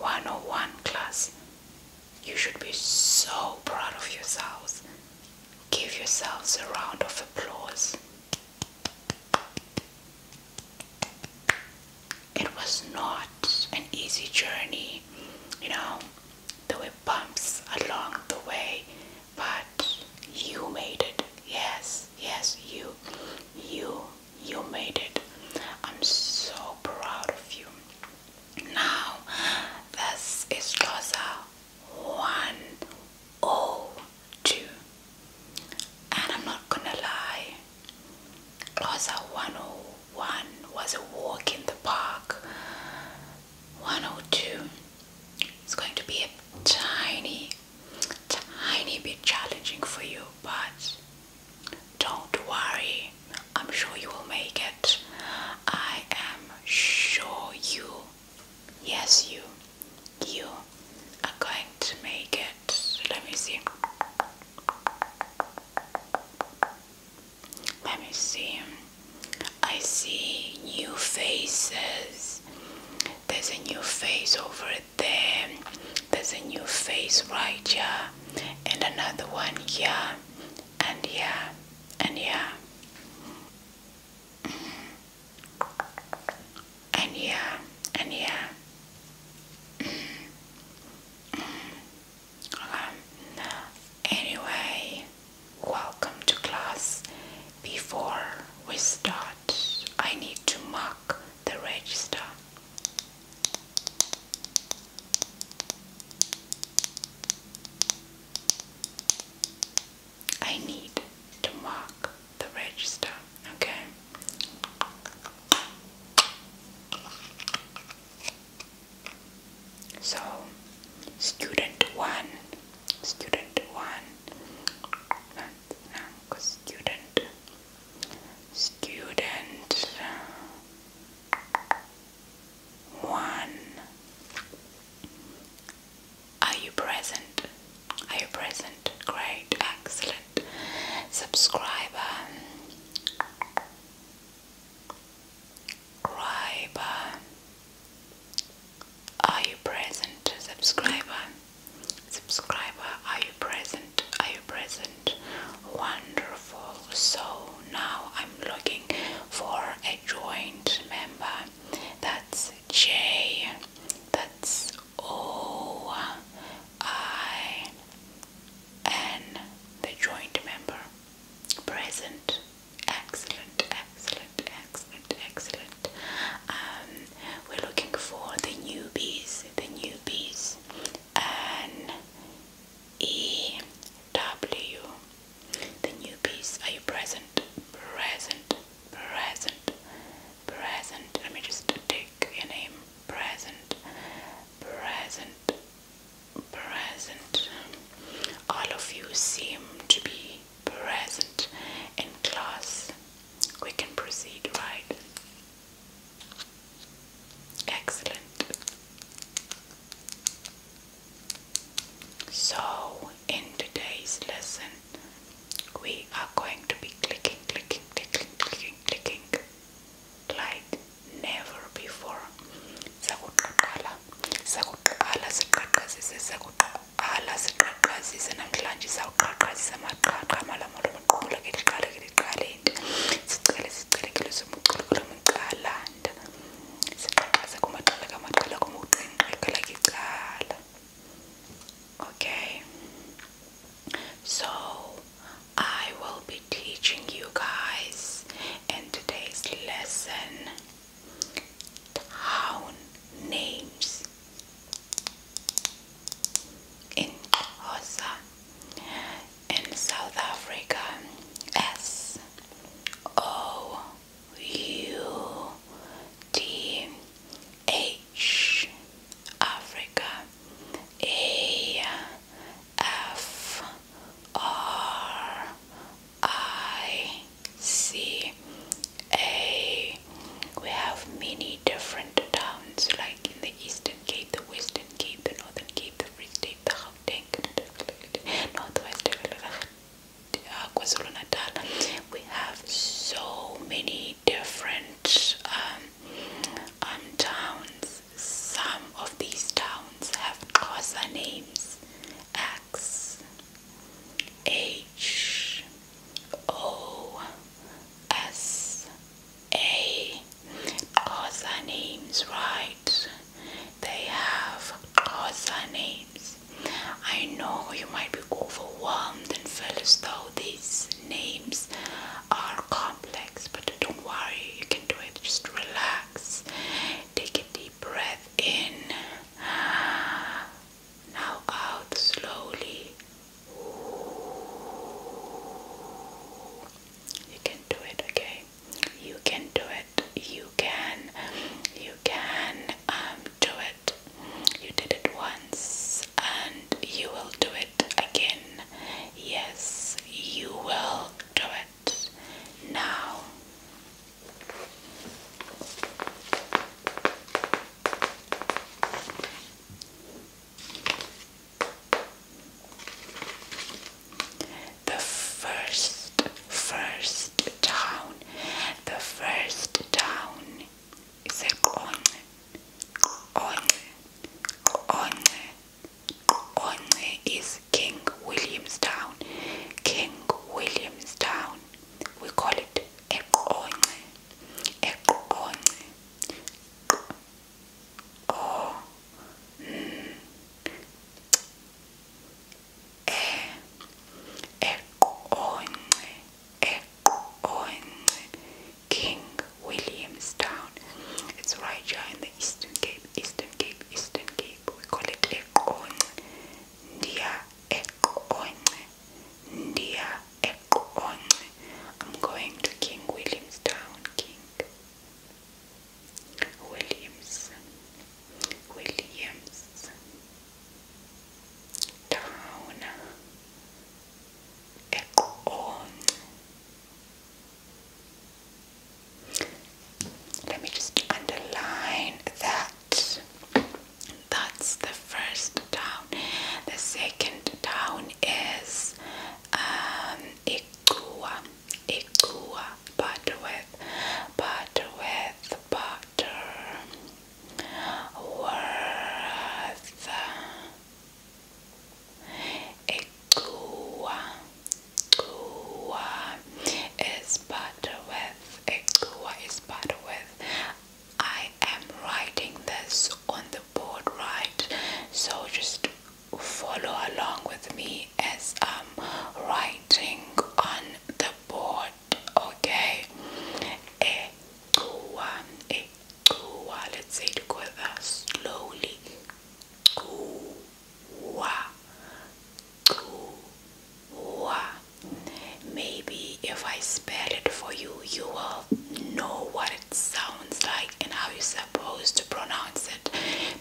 101 class. You should be so proud of yourselves. Give yourselves a round of applause. It was not an easy journey, there were bumps along the way, but you made it. Yes, you made it. I'm so proud of you. Now, this is Xhosa 102, and I'm not gonna lie, Xhosa 101 was a walk in the park. 102 is going to be a tiny bit challenging for you, but don't worry, I'm sure you will make it. I am sure yes, you are going to make it. Let me see. I see new faces. There's a new face over there. There's a new face right here. And another one here. And here. And here. And here. And here. Anyway, welcome to class. Before we start, I need to mark the register. I need to mark the register, okay? So, student one, student one. Are you present? Are you present? Great, excellent. Subscriber. Are you present? Subscriber, are you present? Are you present? Wonderful. So now I'm looking for a joint member. That's J. That's O-I-N. The joint member. Present. Excellent. We're looking for the newbies. N-E-W. The newbies. Are you present? Present. Let me just take your name. Present. All of you seem to be present in class. We can proceed, right? Excellent. So, in today's lesson, we are going to be clicking like never before. Sakuqala siqaqazise namhlanje sawuqaqazisa That's the first town. The second town is Ikua. Ikua. Butter with worth. Ikua. Ikua is Butterworth. Ikua is Butterworth. I am writing this on the board, right? So just follow along with me as I'm writing on the board, okay? Ikua, Ikua. Let's say it together slowly. Ikua, Ikua. Maybe if I spell it for you, you will know what it sounds like and how you're supposed to pronounce it,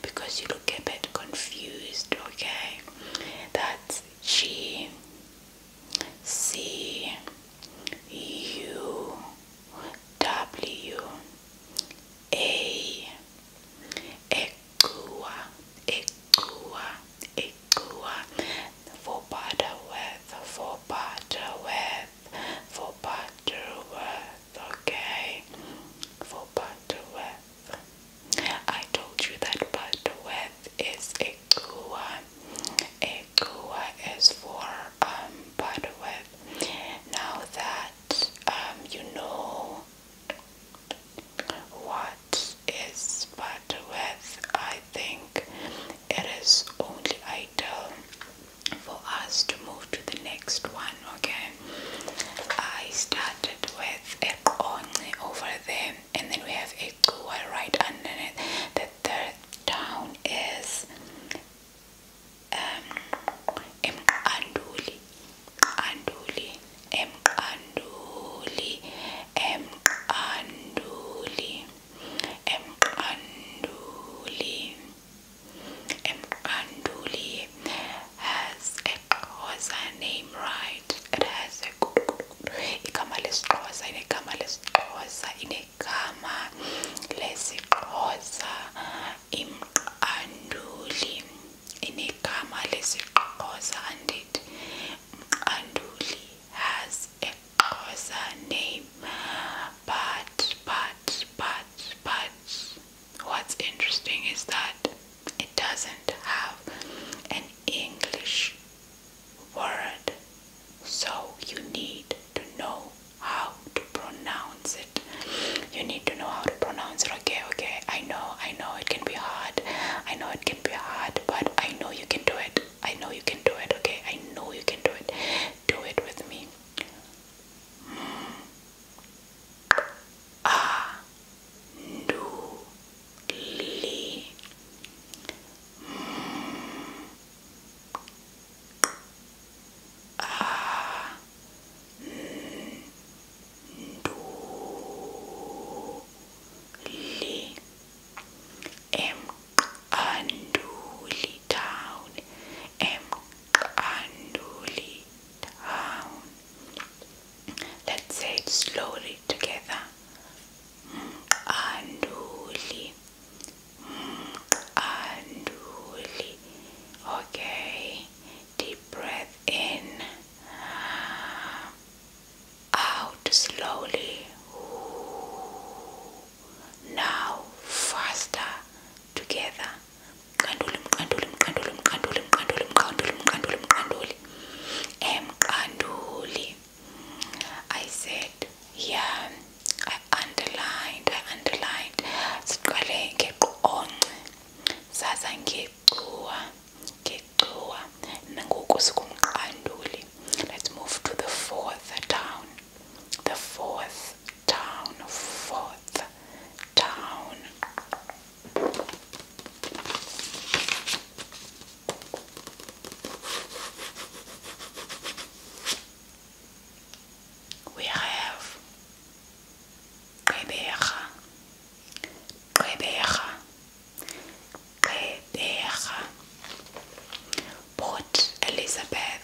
because you look a bit confused, okay? That's G C U W A. Ikua, Ikua, Ikua. For Butterworth, for Butterworth, for Butterworth, okay? For Butterworth. I told you that Butterworth is Ikua. Ikua is for Butterworth. Now that you know what is Butterworth, I think it is only ideal for us to move to the next one, okay? I started with Ekone over there, and then we have Ikua right underneath. The third town is Anduli. Anduli. Anduli. Anduli. Anduli. Anduli has a Xhosa name, right? It has a igama lesiXhosa, inegama lesiXhosa, inegama lesiXhosa. Anduli inegama lesiXhosa, and it Anduli has a Xhosa name, but what's interesting is that it doesn't have an English word, so you need to know how to pronounce it. You need to know how to pronounce it, okay? I know it can be hard. I know it can be hard, but I know you can do it. I know you can do it, okay? I know you can do it. Do it with me. Anduli. Anduli town. Anduli town. Let's say it slowly together. Anduli. Anduli. Okay. Deep breath in. Out slowly. Now faster together. Kandulim, kandulim, kandulim, kandulim, kandulim, kandulim, kandulim, kanduli. Kanduli. I said, yeah, I underlined. Siqale ngeqonce. Sasa ngequa. Nangoku sikumqanduli. Let's move to the fourth town. The fourth town. We have Gqeberha. Port Elizabeth.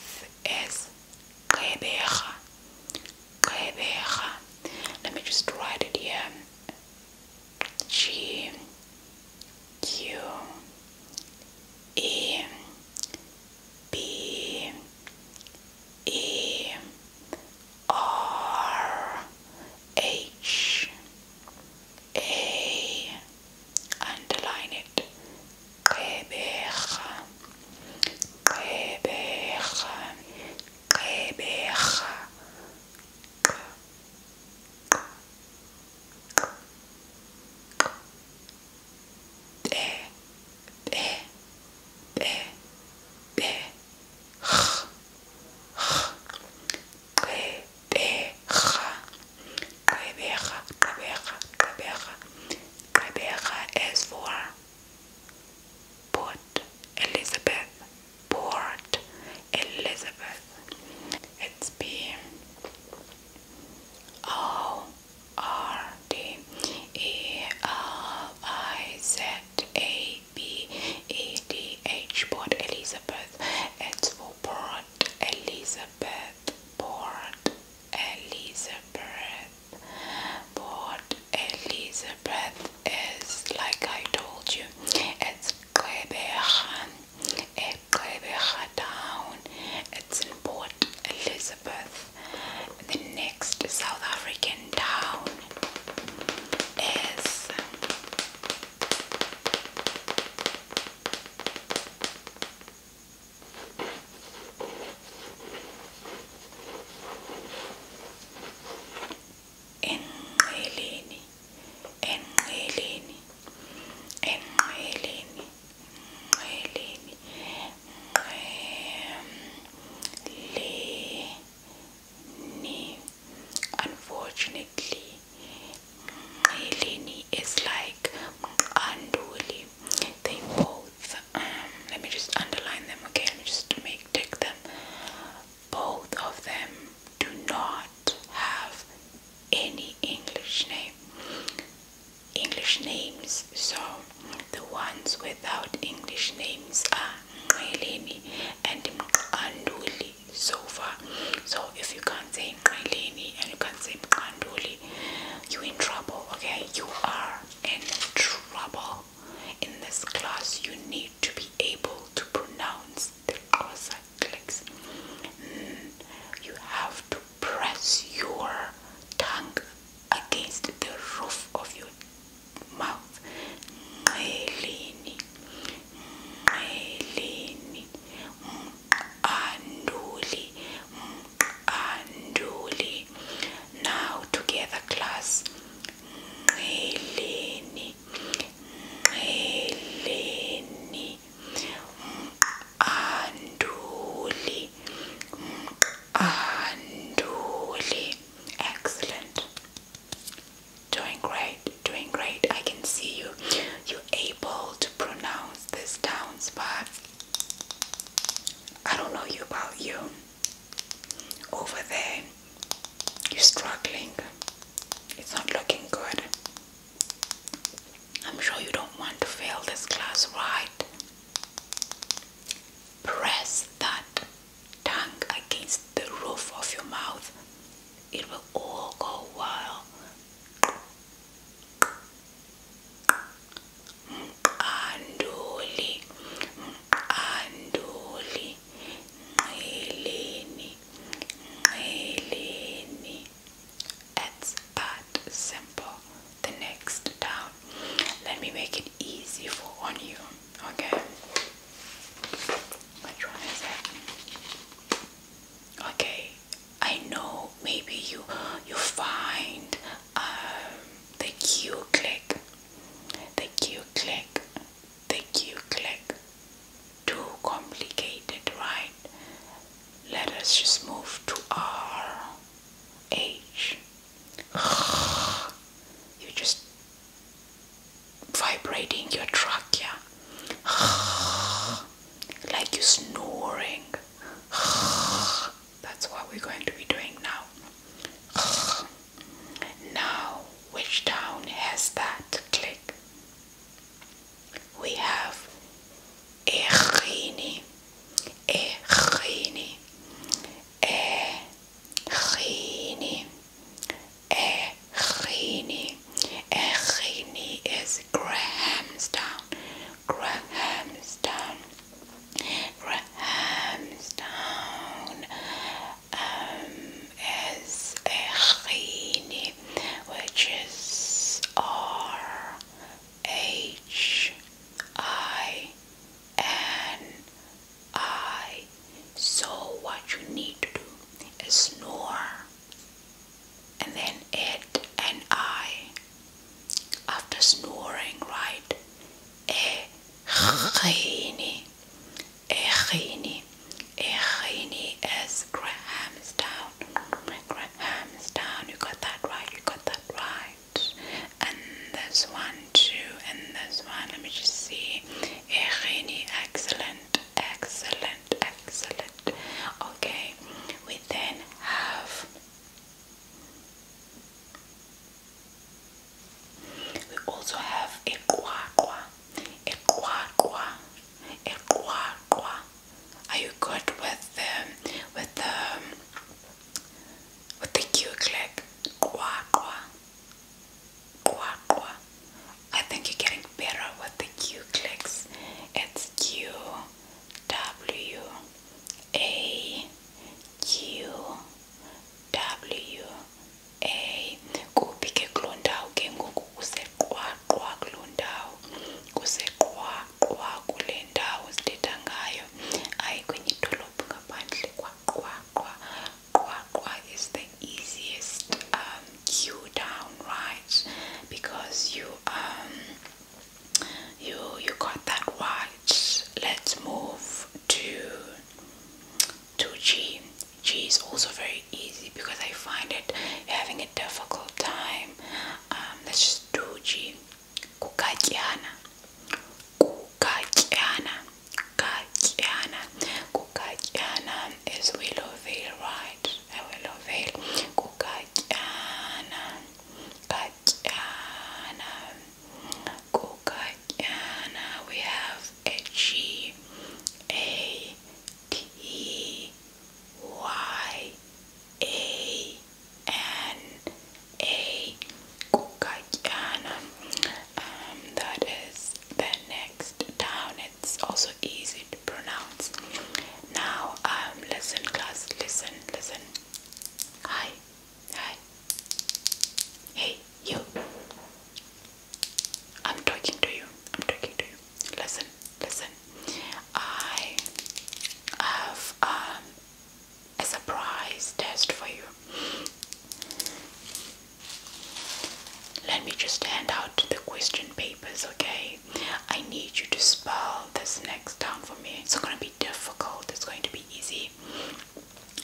down for me. It's not going to be difficult. It's going to be easy.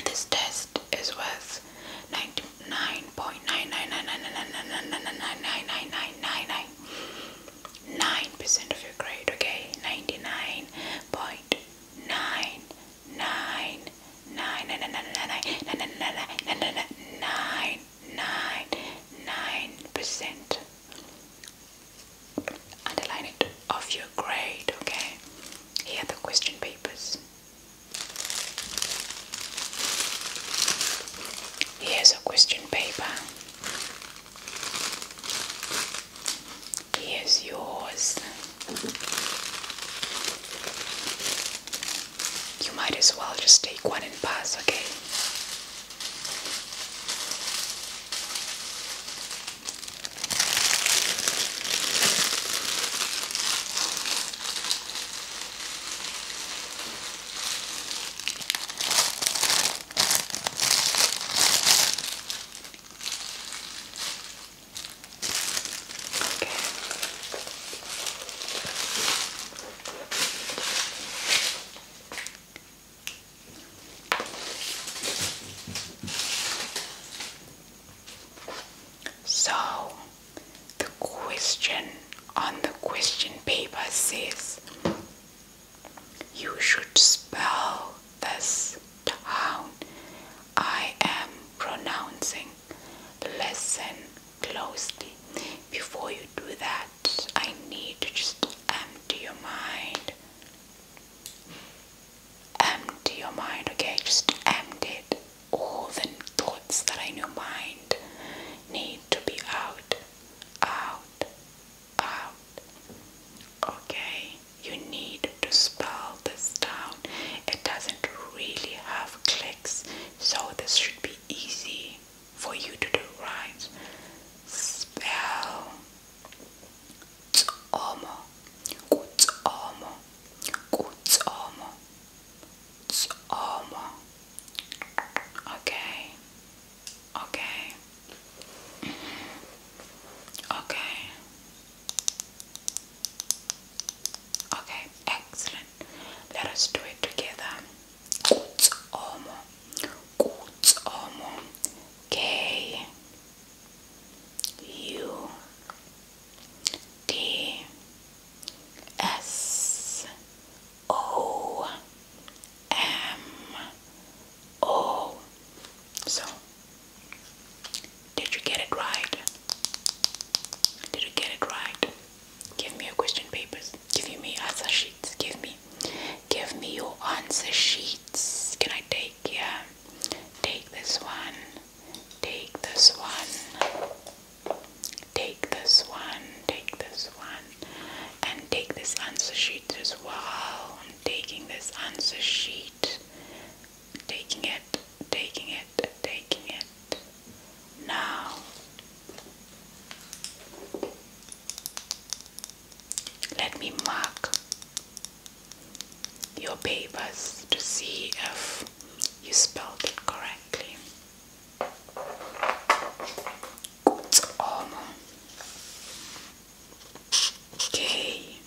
This test is worth 99.999999999% of your grade, okay? 99.999999999%. Underline it of your grade, okay? Here are the question papers. Here's a question paper. Here's yours. You might as well just take one and pass, okay? So, the question on the question paper says you should spell this town I am pronouncing. Listen closely. Before you do that, I need to just empty your mind. Empty your mind, okay? Just empty it. All the thoughts that are in your mind need to be out, out, out. Okay, you need to spell this down. It doesn't really have clicks, so this should be easy for you to do, right? Spell Tsomo, Kutsomo, Kutsomo, Tsomo. Okay, okay. Okay. Okay, excellent. Let us do it together. Kutsomo. Kutsomo. K U D S O M O. So, did you get it right? Did you get it right? Give me your question papers. Give me answer sheets. Give me your answer sheets. Can I take take this one? Take this one. Take this one. Take this one. And take this answer sheet as well. I'm taking this answer sheet. Taking it. Taking it. Taking it. Now, let me mark your papers to see if you spelled it correctly. Kutsomo. K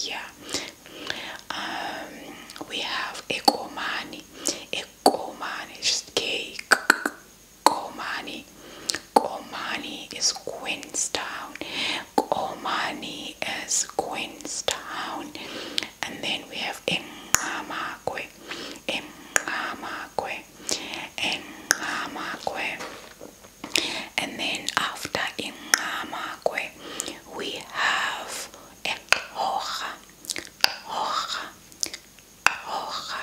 Yeah. We have Ekomani. Ekomani is cake. Komani. Komani is Queenstown. Komani is Queenstown. And then we have Engamakwe. Engamakwe. Engamakwe. And then after Engamakwe, we have Xhosa. Xhosa. Xhosa.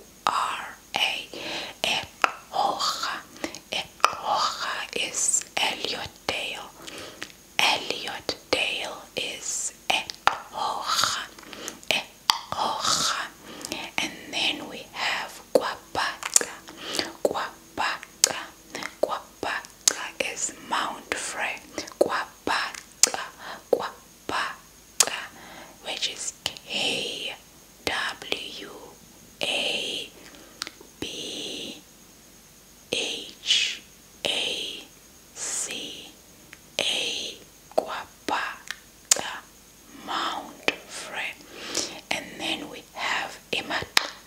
Xhora. Xhosa. Xhosa is Elliotdale. Elliotdale is Xhosa. Xhosa. And then we have Kwabaca. Kwabaca. Kwabaca is Mount Frey. Kwabaca. Kwabaca, which is Kwabhaca, Kwabaca, Mount Frey. And then we have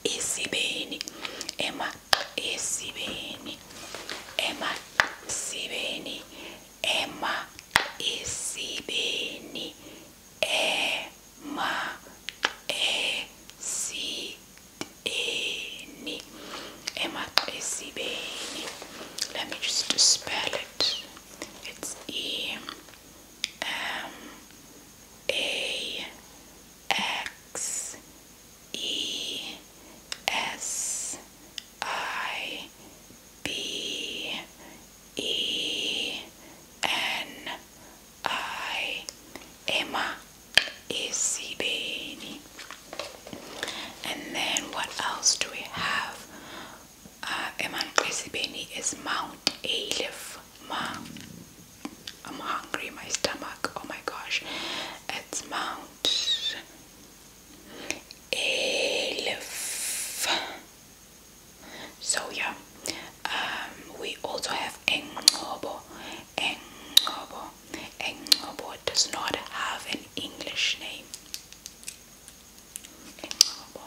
Isibeni. Isibeni. Isibeni. Isibeni. Isibeni. Let me just spell it. It's Isibeni. And then what else do we have? Isibeni is Mount Aleph. I'm hungry, my stomach. Oh my gosh. It's Mount Aleph. So yeah. We also have Engcobo. Engcobo does not have an English name. Engcobo.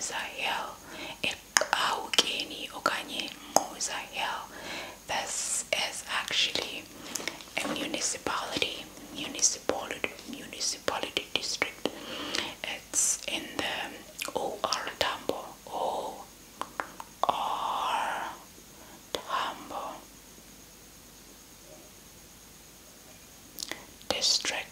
Xhosa hill, eGqawukeni okanye Xhosa hill. This is actually a municipality district. It's in the OR Tambo district.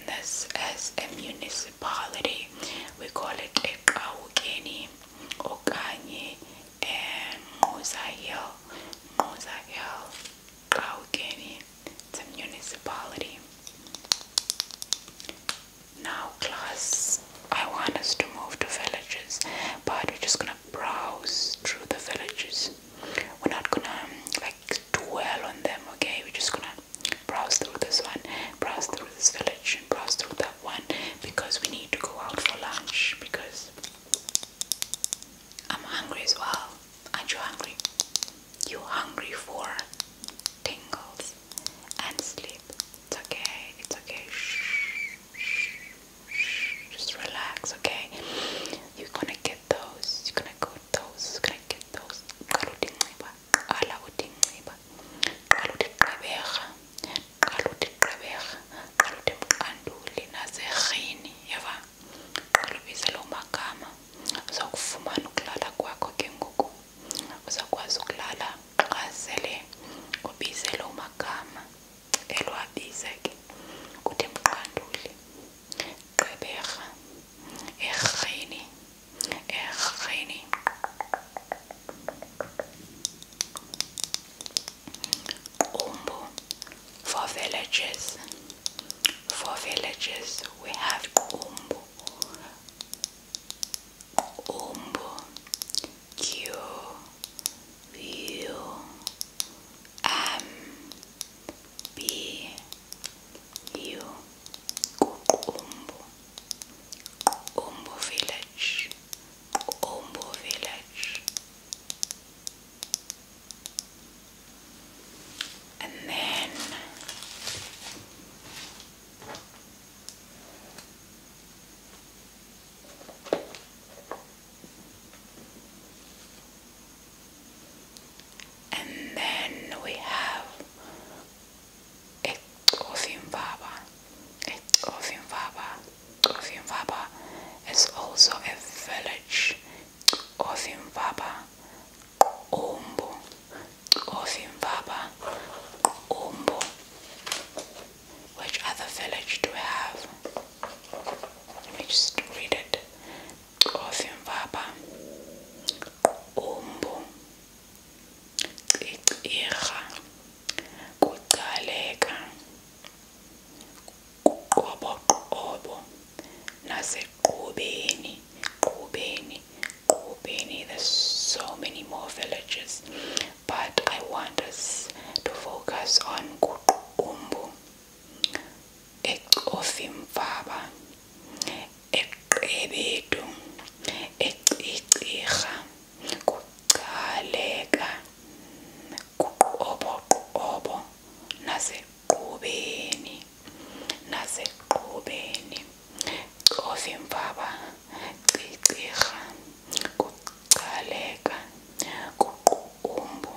This is a municipality. We call it eGqawukeni okanye Xhosa hill. Xhawukeni. It's a municipality. Now, class, I want us to move to villages, but we're just gonna browse through the villages. We're not gonna dwell on them, okay? We're just gonna browse through this one, browse through this village, and browse through that one, because we need to go out for lunch, because I'm hungry as well. Aren't you hungry? You hungry for tingles and sleep? It's okay, it's okay. Shh. Just relax, okay? You're gonna get those. You're gonna go those. You're gonna get those. Uzawufumana ukulala kwakho ke ngoku. Uzakwazi ukulala xa sele ubize loo magama. Elwabize ke. Kuthi emqanduli. Gqeberha. Erhini. Umbu. For villages, we have Umbu. Q, U, M, B, U. Umbu village. And then we have Xhosa is also a village. Umbu. Which other village do we have? Let me just read it. Umbu. Ixirha. Kucaleka. Qoboqobo. Naseqhubeni. There's so many more villages, but I want us to focus on Umbu. eXhofimvaba, eGqebedu, eXirha, kuCaleka, kuQoboqobo, naseQhubeni. Xhofimvaba, eXirha, kuCaleka, kuQumbu,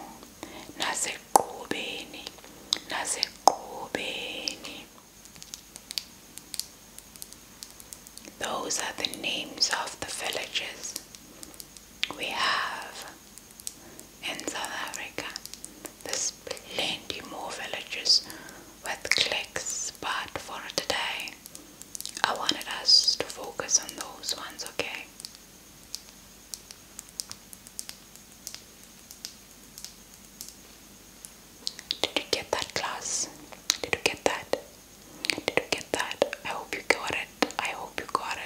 naseQhubeni. Those are the names of the villages we have in South Africa. There's plenty more villages with clicks, but for today, I wanted us to focus on those ones, okay? Did you get that, class? Did you get that? I hope you got it. I hope you got it.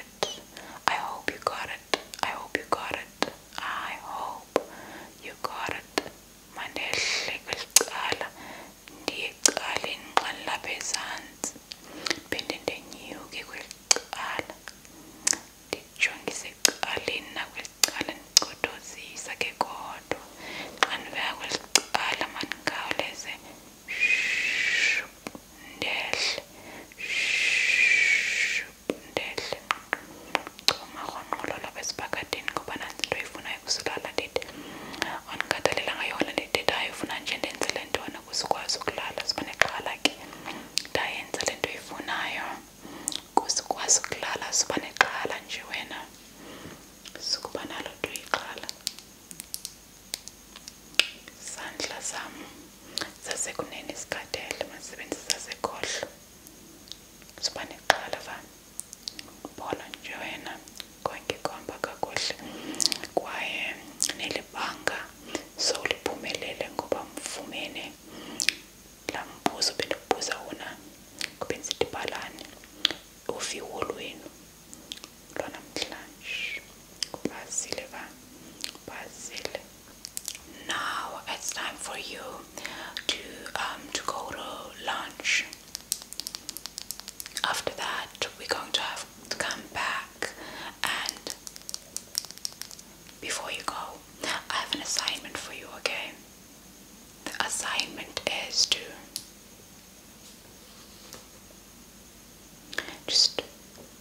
Just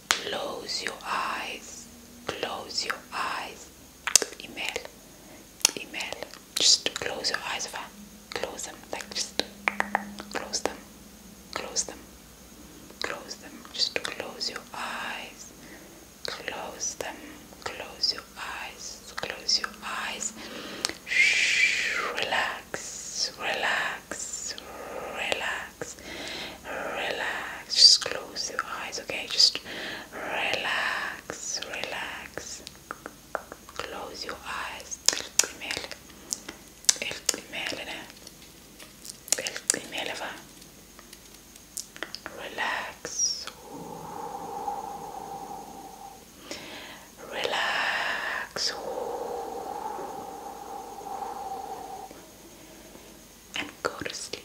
close your eyes. Close your eyes. Email. Just close your eyes. Close them. Like just close them. Close them. Close them. Just close your eyes. Close them. Close your eyes. Close your eyes. Shh. Relax. Relax. Relax. Relax. Just close your eyes, okay? Just relax. Relax. Close your eyes. Relax. Relax. And go to sleep.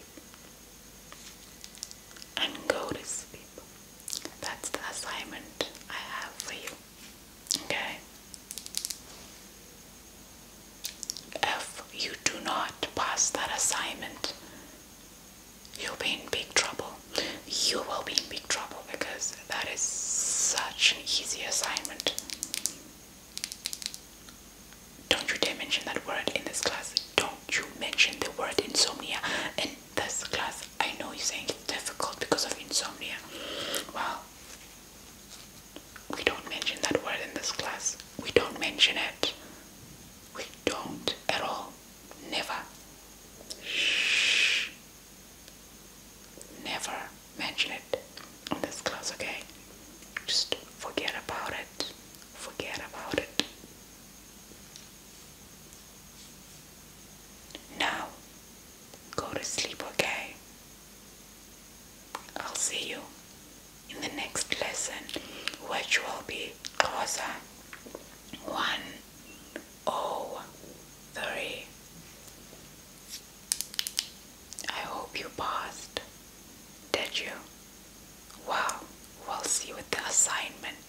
And go to sleep. That's the assignment I have for you. Okay? If you do not pass that assignment, you'll be in big trouble. You will be in big trouble because that is such an easy assignment. Don't you dare mention that word in this class. Don't you mention the word insomnia in this class. I know you're saying it's difficult because of insomnia. Well, we don't mention that word in this class. We don't mention it. We don't at all. Never. Shh. Never mention it in this class, okay? Just forget about it. Forget about it. Now, go to sleep, okay? I'll see you in the next lesson, which will be Xhosa 103. I hope you passed. Did you? Wow, we'll see with the assignment.